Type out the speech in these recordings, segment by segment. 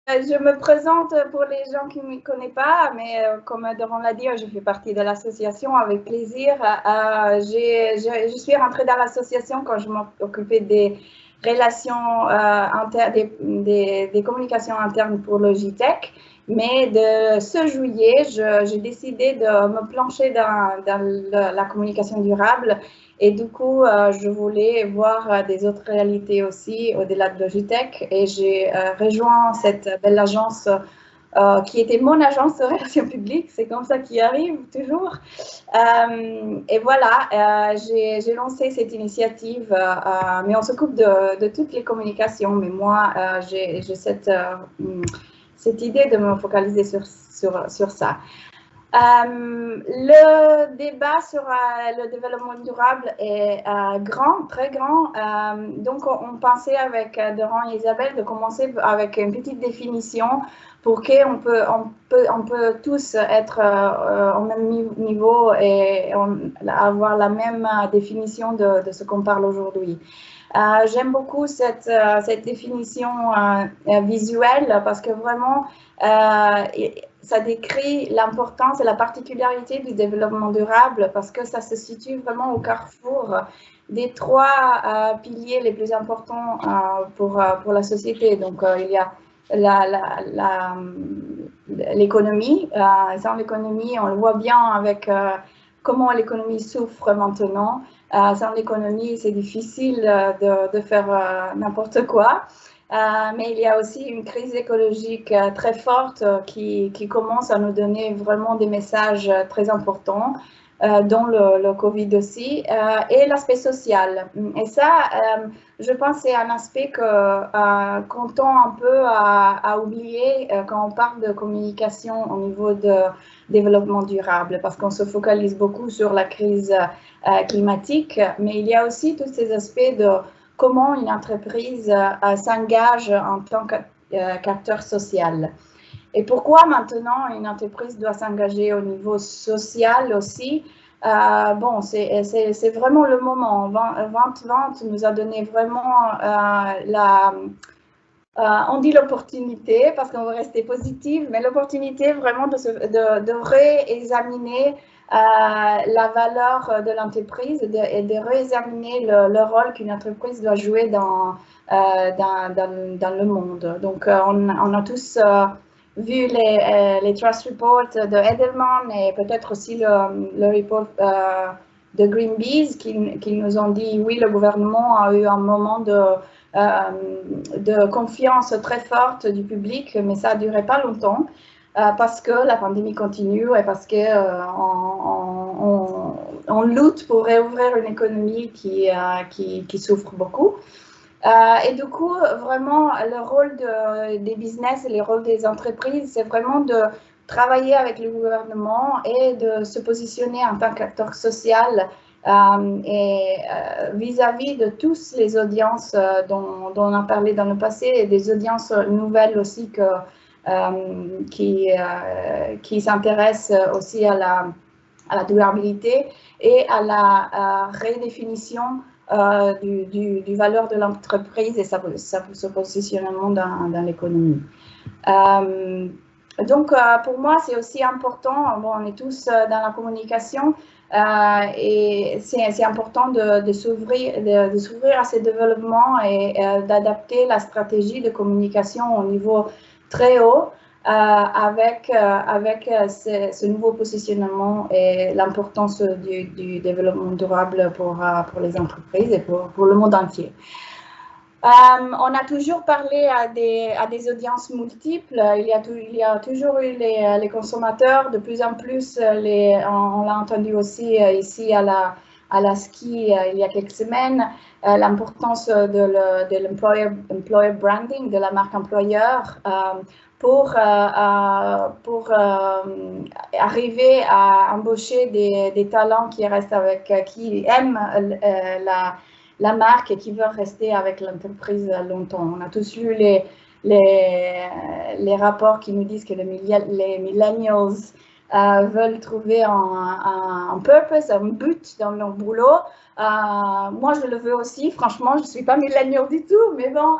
Je me présente pour les gens qui ne me connaissent pas, mais comme Doran l'a dit, je fais partie de l'association avec plaisir. Je suis rentrée dans l'association quand je m'occupais des relations internes, des communications internes pour Logitech. Mais de ce juillet, j'ai décidé de me plancher dans la communication durable. Et du coup, je voulais voir des autres réalités aussi au-delà de Logitech. Et j'ai rejoint cette belle agence qui était mon agence de relations publiques. C'est comme ça qu'il arrive toujours. Et voilà, j'ai lancé cette initiative, mais on s'occupe de toutes les communications. Mais moi, j'ai cette idée de me focaliser sur ça. Le débat sur le développement durable est grand, très grand. Donc, on pensait avec Doran et Isabelle de commencer avec une petite définition pour qu'on peut tous être au même niveau et avoir la même définition de ce qu'on parle aujourd'hui. J'aime beaucoup cette définition visuelle parce que vraiment, ça décrit l'importance et la particularité du développement durable parce que ça se situe vraiment au carrefour des trois piliers les plus importants pour la société. Donc, il y a l'économie. Sans l'économie, on le voit bien avec comment l'économie souffre maintenant. Sans l'économie, c'est difficile de faire n'importe quoi. Mais il y a aussi une crise écologique très forte qui commence à nous donner vraiment des messages très importants, dont le Covid aussi, et l'aspect social. Et ça, je pense que c'est un aspect qu'on tend un peu à oublier quand on parle de communication au niveau de développement durable, parce qu'on se focalise beaucoup sur la crise climatique, mais il y a aussi tous ces aspects de comment une entreprise s'engage en tant qu'acteur social. Et pourquoi maintenant une entreprise doit s'engager au niveau social aussi? Bon, c'est vraiment le moment. 2020 nous a donné vraiment on dit l'opportunité parce qu'on veut rester positif, mais l'opportunité vraiment de réexaminer la valeur de l'entreprise et de réexaminer le rôle qu'une entreprise doit jouer dans le monde. Donc, on a tous vu les Trust Reports de Edelman et peut-être aussi le report de Greenpeace qui nous ont dit oui, le gouvernement a eu un moment de confiance très forte du public, mais ça n'a duré pas longtemps parce que la pandémie continue et parce qu'on lutte pour réouvrir une économie qui souffre beaucoup. Et du coup, vraiment, le rôle des business et le rôle des entreprises, c'est vraiment de travailler avec le gouvernement et de se positionner en tant qu'acteur social et vis-à-vis de toutes les audiences dont on a parlé dans le passé et des audiences nouvelles aussi qui s'intéressent aussi à la durabilité et à la redéfinition du valeur de l'entreprise et ce positionnement dans l'économie. Donc, pour moi, c'est aussi important, bon, on est tous dans la communication et c'est important de s'ouvrir à ces développements et d'adapter la stratégie de communication au niveau très haut avec ce nouveau positionnement et l'importance du développement durable pour les entreprises et pour le monde entier. On a toujours parlé à des audiences multiples. Il y a toujours eu les consommateurs, de plus en plus, on l'a entendu aussi ici à la ski il y a quelques semaines, l'importance de l'employer branding, de la marque employeur, pour arriver à embaucher des talents qui restent qui aiment la marque et qui veulent rester avec l'entreprise longtemps. On a tous lu les rapports qui nous disent que les millennials veulent trouver un purpose, un but dans leur boulot. Moi, je le veux aussi. Franchement, je ne suis pas millennial du tout, mais bon,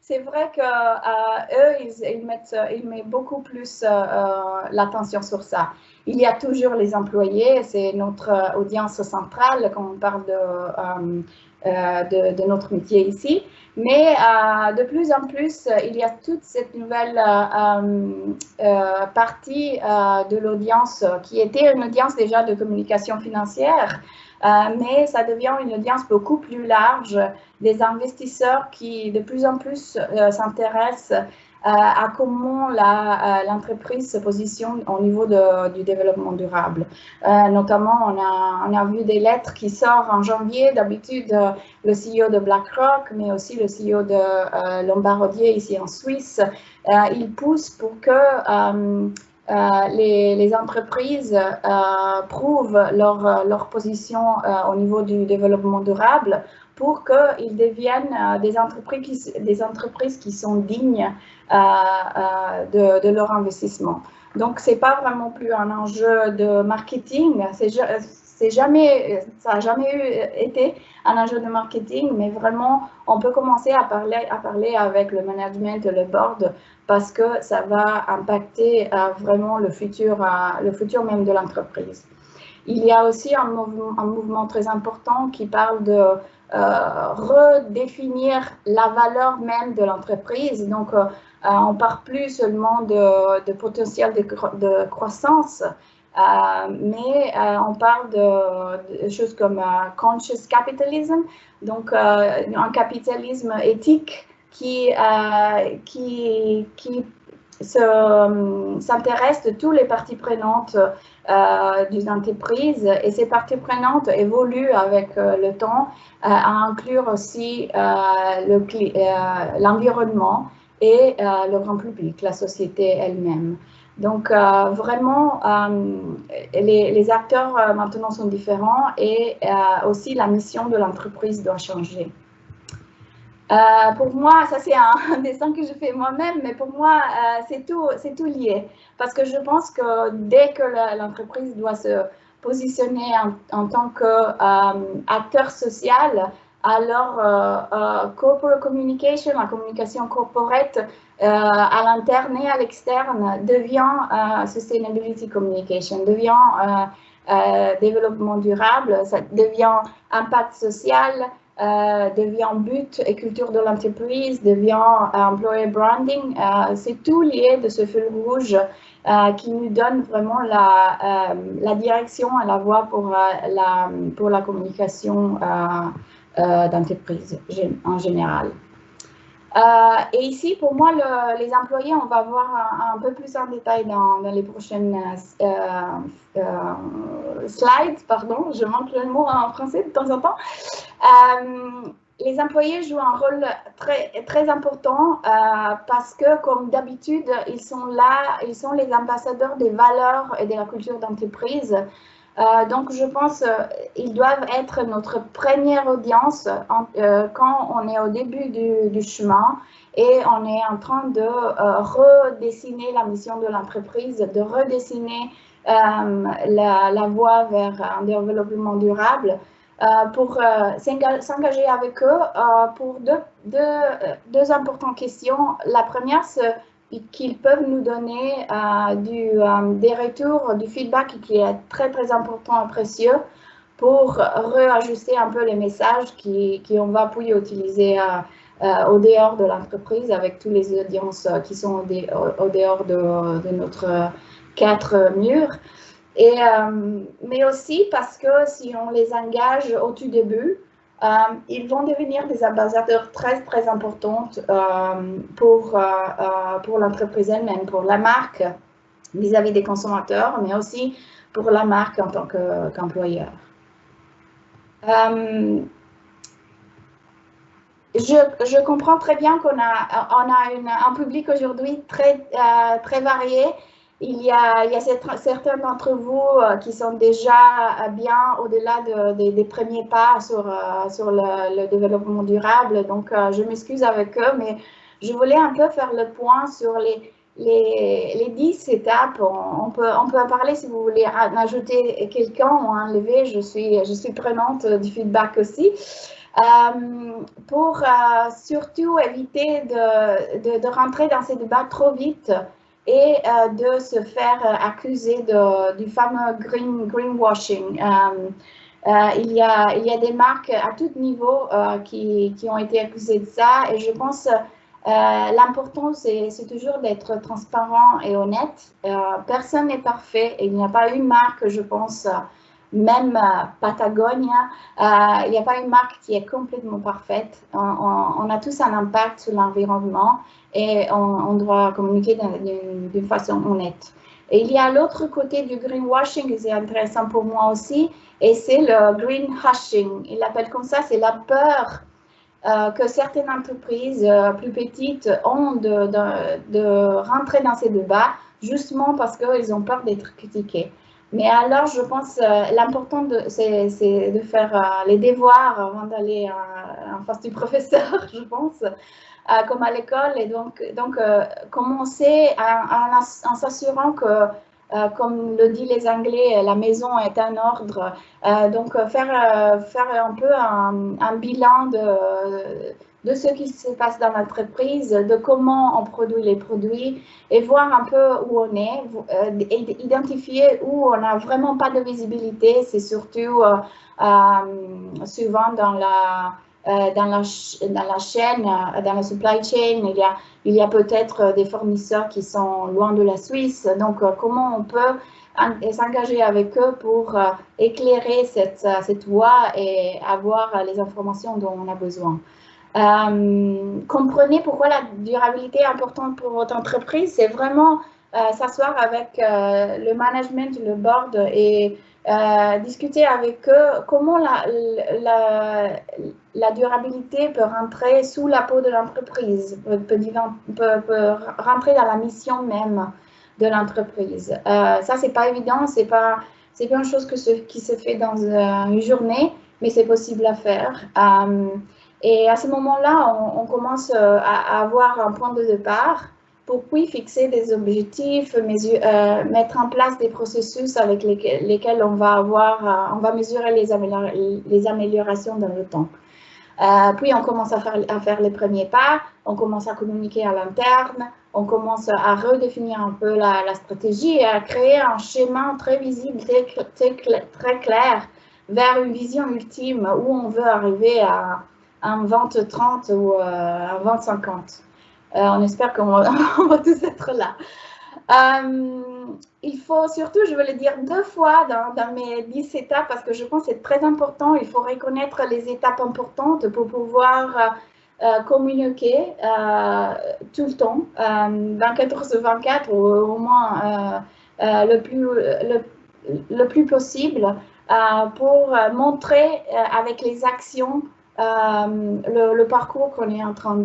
c'est vrai que eux, ils mettent beaucoup plus l'attention sur ça. Il y a toujours les employés, c'est notre audience centrale quand on parle de notre métier ici. Mais de plus en plus, il y a toute cette nouvelle partie de l'audience qui était une audience déjà de communication financière, mais ça devient une audience beaucoup plus large, des investisseurs qui de plus en plus s'intéressent à comment l'entreprise se positionne au niveau du développement durable. Notamment, on a vu des lettres qui sortent en janvier. D'habitude, le CEO de BlackRock, mais aussi le CEO de Lombardier ici en Suisse, il pousse pour que les entreprises prouvent leur position au niveau du développement durable pour qu'ils deviennent des entreprises qui sont dignes de leur investissement. Donc, ce n'est pas vraiment plus un enjeu de marketing, ça n'a jamais été un enjeu de marketing, mais vraiment, on peut commencer à parler avec le management et le board parce que ça va impacter vraiment le futur même de l'entreprise. Il y a aussi un mouvement très important qui parle de redéfinir la valeur même de l'entreprise. Donc, on ne parle plus seulement de potentiel de croissance, mais on parle de choses comme conscious capitalism, donc un capitalisme éthique qui s'intéresse de toutes les parties prenantes d'une entreprise, et ces parties prenantes évoluent avec le temps à inclure aussi l'environnement et le grand public, la société elle-même. Donc, vraiment, les acteurs maintenant sont différents et aussi la mission de l'entreprise doit changer. Pour moi, ça c'est un dessin que je fais moi-même, mais pour moi, c'est tout lié. Parce que je pense que dès que l'entreprise doit se positionner en tant qu'acteur social, alors corporate communication, la communication corporate à l'interne et à l'externe devient sustainability communication, devient développement durable, ça devient impact social, devient but et culture de l'entreprise, devient employer branding. C'est tout lié de ce fil rouge qui nous donne vraiment la direction et la voie pour la communication d'entreprise en général. Et ici, pour moi, les employés, on va voir un peu plus en détail dans les prochaines slides. Pardon, je manque le mot en français de temps en temps. Les employés jouent un rôle très important parce que, comme d'habitude, ils sont les ambassadeurs des valeurs et de la culture d'entreprise. Donc, je pense qu'ils doivent être notre première audience quand on est au début du chemin et on est en train de redessiner la mission de l'entreprise, de redessiner la voie vers un développement durable pour s'engager avec eux pour deux importantes questions. La première, c'est qu'ils peuvent nous donner des retours, du feedback qui est très important et précieux pour réajuster un peu les messages qu'on va pouvoir utiliser au dehors de l'entreprise avec toutes les audiences qui sont au dehors de notre 4 murs. Mais aussi parce que si on les engage au tout début, ils vont devenir des ambassadeurs très importants pour l'entreprise elle-même, pour la marque vis-à-vis des consommateurs, mais aussi pour la marque en tant qu'employeur. Je comprends très bien qu'on a un public aujourd'hui très varié. Il y a certains d'entre vous qui sont déjà bien au-delà des premiers pas sur le développement durable. Donc, je m'excuse avec eux, mais je voulais un peu faire le point sur les 10 étapes. On peut en parler si vous voulez en ajouter quelqu'un ou enlever. Je suis prenante du feedback aussi. pour surtout éviter de rentrer dans ces débats trop vite et de se faire accuser du fameux greenwashing. Il y a des marques à tout niveau qui ont été accusées de ça, et je pense l'important, c'est toujours d'être transparent et honnête. Personne n'est parfait, et il n'y a pas une marque, je pense, même Patagonia, il n'y a pas une marque qui est complètement parfaite. On a tous un impact sur l'environnement et on doit communiquer d'une façon honnête. Et il y a l'autre côté du greenwashing qui est intéressant pour moi aussi, et c'est le greenhushing. Il l'appelle comme ça, c'est la peur que certaines entreprises plus petites ont de rentrer dans ces débats, justement parce qu'ils ont peur d'être critiqués. Mais alors, je pense l'important, c'est de faire les devoirs avant d'aller en face du professeur, je pense, comme à l'école. Et donc commencer en s'assurant que, comme le disent les Anglais, la maison est un ordre. Donc, faire un peu un bilan de ce qui se passe dans l'entreprise, de comment on produit les produits, et voir un peu où on est, identifier où on n'a vraiment pas de visibilité. C'est surtout souvent dans la chaîne, dans la supply chain, il y a peut-être des fournisseurs qui sont loin de la Suisse. Donc, comment on peut s'engager avec eux pour éclairer cette voie et avoir les informations dont on a besoin. Comprenez pourquoi la durabilité est importante pour votre entreprise. C'est vraiment s'asseoir avec le management, le board, et discuter avec eux comment la durabilité peut rentrer sous la peau de l'entreprise, peut rentrer dans la mission même de l'entreprise. Ça, c'est pas évident, c'est pas une chose qui se fait dans une journée, mais c'est possible à faire. Et à ce moment-là, on commence à avoir un point de départ pour puis fixer des objectifs, mettre en place des processus avec lesquels on va mesurer les améliorations dans le temps. Puis on commence à faire les premiers pas, on commence à communiquer à l'interne, on commence à redéfinir un peu la stratégie et à créer un schéma très visible, très clair vers une vision ultime où on veut arriver à un vente 30 ou un vente 50. On espère qu'on va tous être là. Il faut surtout, je veux le dire 2 fois dans mes 10 étapes, parce que je pense que c'est très important. Il faut reconnaître les étapes importantes pour pouvoir communiquer tout le temps, 24/24, ou au moins le plus possible, pour montrer avec les actions le parcours qu'on est en train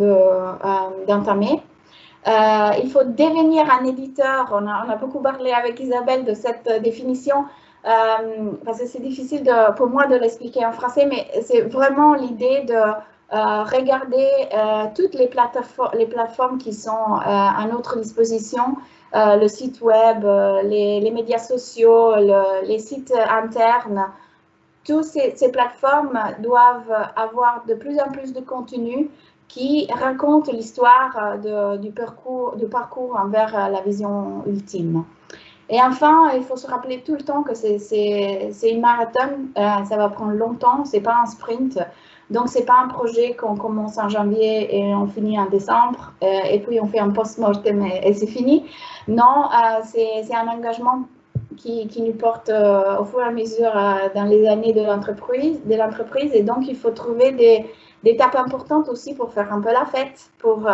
d'entamer. Il faut devenir un éditeur. On a beaucoup parlé avec Isabelle de cette définition, parce que c'est difficile pour moi de l'expliquer en français, mais c'est vraiment l'idée de regarder toutes les plateformes qui sont à notre disposition, le site web, les médias sociaux, les sites internes. Toutes ces plateformes doivent avoir de plus en plus de contenu qui raconte l'histoire du parcours envers la vision ultime. Et enfin, il faut se rappeler tout le temps que c'est une marathon, ça va prendre longtemps, c'est pas un sprint. Donc, c'est pas un projet qu'on commence en janvier et on finit en décembre, et puis on fait un post-mortem et c'est fini. Non, c'est un engagement qui nous porte au fur et à mesure dans les années de l'entreprise, et donc il faut trouver des étapes importantes aussi pour faire un peu la fête, pour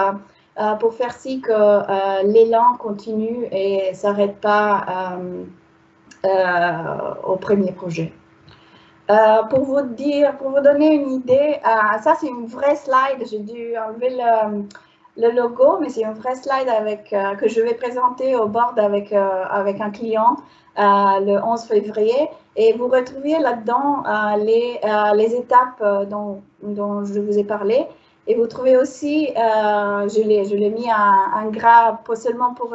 faire si que l'élan continue et ne s'arrête pas au premier projet. Pour vous donner une idée, ça c'est une vraie slide, j'ai dû enlever le logo, mais c'est une vraie slide que je vais présenter au board avec un client le 11 février. Et vous retrouvez là-dedans les étapes dont je vous ai parlé. Et vous trouvez aussi, je l'ai mis en gras, pas seulement pour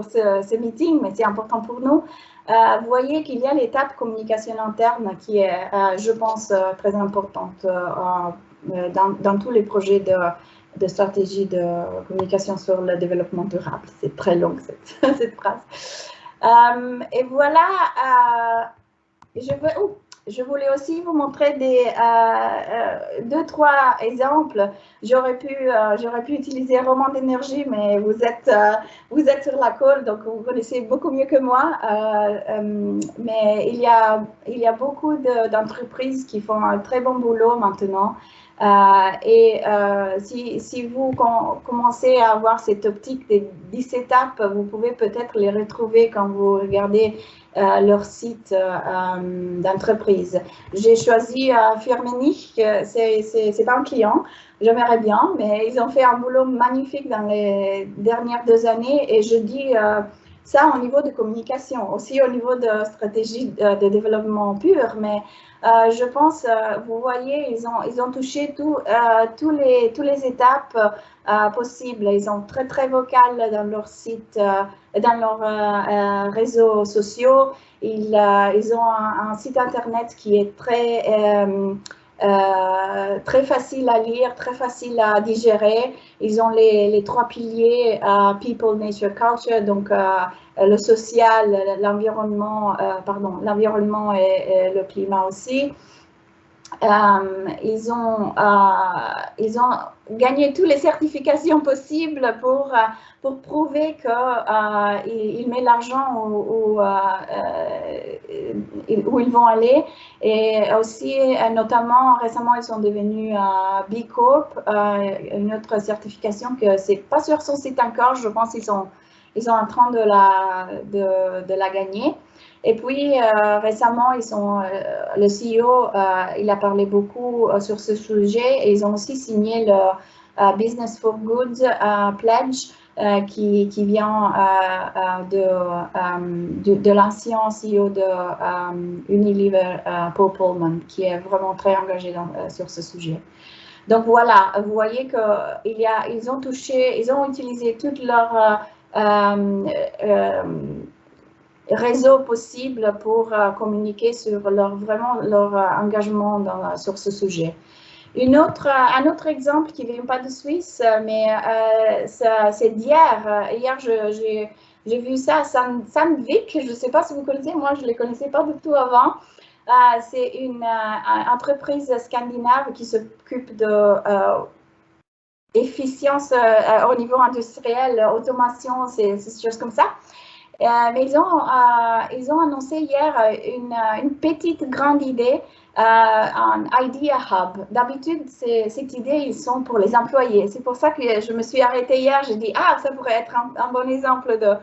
ce meeting, mais c'est important pour nous, vous voyez qu'il y a l'étape communication interne qui est, je pense, très importante dans tous les projets de stratégie de communication sur le développement durable. C'est très long cette phrase. Et voilà, je voulais aussi vous montrer deux, trois exemples. J'aurais pu utiliser roman d'énergie, mais vous êtes sur la colle, donc vous connaissez beaucoup mieux que moi. Mais il y a beaucoup d'entreprises qui font un très bon boulot maintenant. Si vous commencez à avoir cette optique des 10 étapes, vous pouvez peut-être les retrouver quand vous regardez leur site d'entreprise. J'ai choisi Firmenich, c'est pas un client, j'aimerais bien, mais ils ont fait un boulot magnifique dans les dernières 2 années et je dis ça au niveau de communication, aussi au niveau de stratégie de développement pur, mais je pense, vous voyez, ils ont touché tous les étapes possibles. Ils sont très, très vocales dans leur site, dans leurs réseaux sociaux. Ils ont un site internet qui est très facile à lire, très facile à digérer. Ils ont les 3 piliers, People, Nature, Culture, donc le social, l'environnement, l'environnement et le climat aussi. Ils ont gagné toutes les certifications possibles pour prouver qu'ils mettent l'argent où ils vont aller. Et aussi, notamment, récemment, ils sont devenus B Corp, une autre certification que c'est pas sur son site encore. Je pense qu'ils sont en train de la gagner. Et puis, récemment, le CEO, il a parlé beaucoup sur ce sujet et ils ont aussi signé le Business for Good Pledge qui vient de l'ancien CEO de Unilever, Paul Polman, qui est vraiment très engagé sur ce sujet. Donc voilà, vous voyez qu'ils ont utilisé toute leur réseau possible pour communiquer sur leur engagement sur ce sujet. Un autre exemple qui ne vient pas de Suisse, mais c'est d'hier. Hier, j'ai vu ça à Sandvik. Je ne sais pas si vous connaissez, moi je ne les connaissais pas du tout avant. C'est une entreprise scandinave qui s'occupe de efficience au niveau industriel, automation, ces choses comme ça. Mais ils ont annoncé hier une petite grande idée, un Idea Hub. D'habitude, cette idée, ils sont pour les employés. C'est pour ça que je me suis arrêtée hier. J'ai dit, ça pourrait être un bon exemple de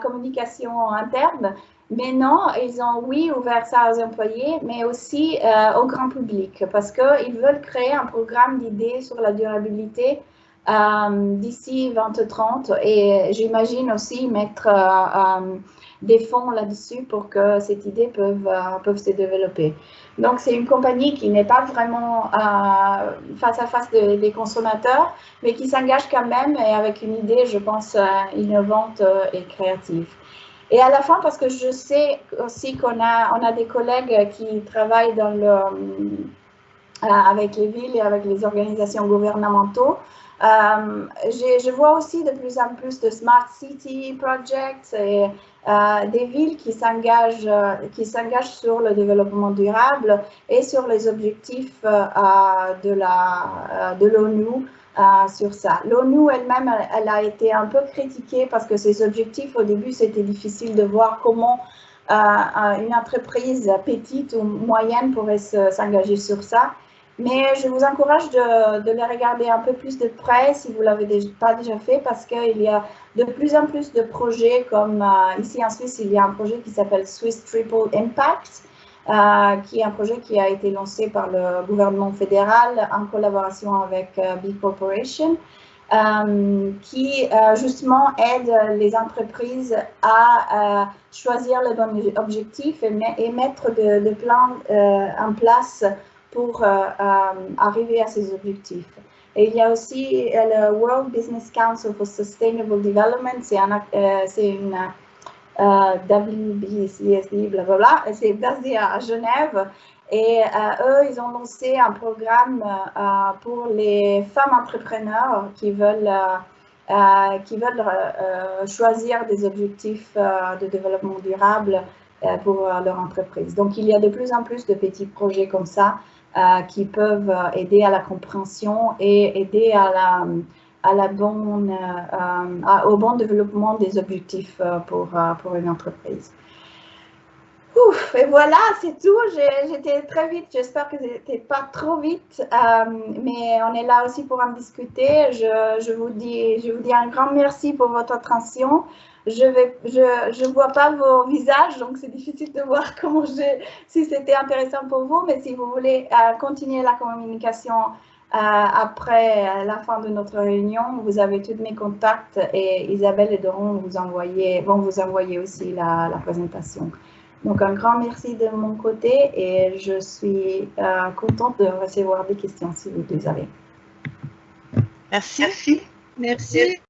communication interne. Mais non, ils ont, ouvert ça aux employés, mais aussi au grand public, parce qu'ils veulent créer un programme d'idées sur la durabilité d'ici 2030 et j'imagine aussi mettre des fonds là-dessus pour que cette idée peuvent se développer. Donc, c'est une compagnie qui n'est pas vraiment face à face des consommateurs, mais qui s'engage quand même et avec une idée, je pense, innovante et créative. Et à la fin, parce que je sais aussi qu'on a des collègues qui travaillent avec les villes et avec les organisations gouvernementaux, je vois aussi de plus en plus de Smart City Projects et des villes qui s'engagent sur le développement durable et sur les objectifs de l'ONU sur ça. L'ONU elle-même, elle a été un peu critiquée parce que ses objectifs, au début, c'était difficile de voir comment une entreprise petite ou moyenne pourrait s'engager sur ça. Mais je vous encourage de les regarder un peu plus de près si vous ne l'avez pas déjà fait parce qu'il y a de plus en plus de projets comme ici en Suisse, il y a un projet qui s'appelle Swiss Triple Impact, qui est un projet qui a été lancé par le gouvernement fédéral en collaboration avec B Corporation, qui justement aide les entreprises à choisir le bon objectif et mettre des plans en place pour arriver à ces objectifs. Et il y a aussi le World Business Council for Sustainable Development, c'est WBCSD, blablabla. C'est basé à Genève. Et eux, ils ont lancé un programme pour les femmes entrepreneurs qui veulent choisir des objectifs de développement durable pour leur entreprise. Donc, il y a de plus en plus de petits projets comme ça qui peuvent aider à la compréhension et aider au bon développement des objectifs pour une entreprise. Ouf, et voilà, c'est tout. J'étais très vite. J'espère que c'était pas trop vite, mais on est là aussi pour en discuter. Je vous dis un grand merci pour votre attention. Je vois pas vos visages, donc c'est difficile de voir si c'était intéressant pour vous. Mais si vous voulez continuer la communication après la fin de notre réunion, vous avez tous mes contacts et Isabelle et Doron vont vous envoyer aussi la présentation. Donc, un grand merci de mon côté et je suis contente de recevoir des questions si vous les avez. Merci. Merci.